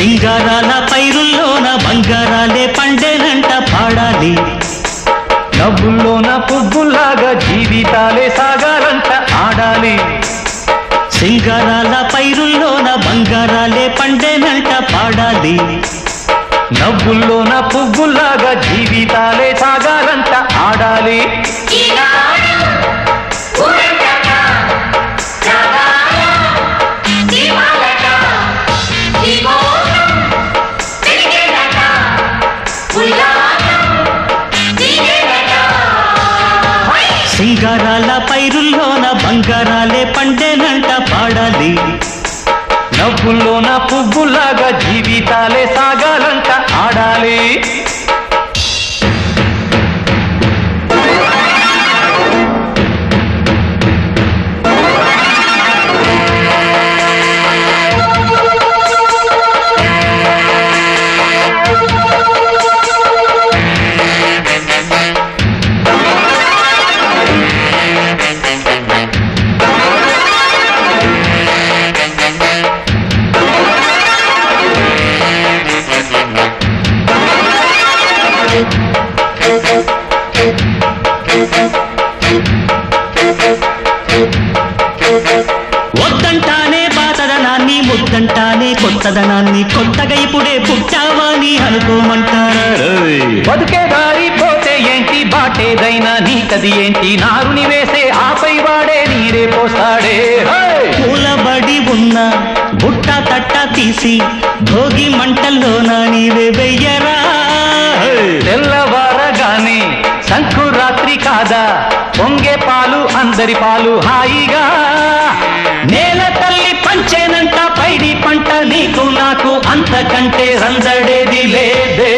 సింగారాల పైరుల్లోన బంగారాలే పండేనంట పాడాలి. నవ్వుల్లోన పువ్వుల్లాగా జీవితాలే సాగాలంట ఆడాలి. సింగారాల పైరుల్లోన బంగారాలే పండేనంట పాడాలి. నవ్వుల్లోన పువ్వుల్లాగా జీవితాలే సాగాలంట ఆడాలి. సింగారాల పైరుల్లోన బంగారాలే పండేనంట పాడాలి. నవ్వుల్లోన పువ్వుల్లాగా జీవితాలే సాగాలంట ఆడాలి. వద్దంటానే పాతదనాన్ని, ముద్దంటానే కొత్తదనాన్ని, కొత్తగా ఇప్పుడే పుట్టావని అనుకోమంటారా? బతుకే దారి పోతే ఏంటి, బాటేదైనా నీకది ఏంటి, నారుని వేసే ఆపై వాడే నీరే పోస్తాడే. కూలబడి ఉన్న బుట్ట తట్ట తీసి భోగి మంటల్లోన నీవే వెయ్యరా. తెల్లవారగానే సంకురాత్రి కాదా, పొంగే పాలు అందరి పాలు హాయిగా. నేల తల్లి పంచేనంట పైడి పంట నీకు నాకు, అంతకంటే రందడేది లేదే.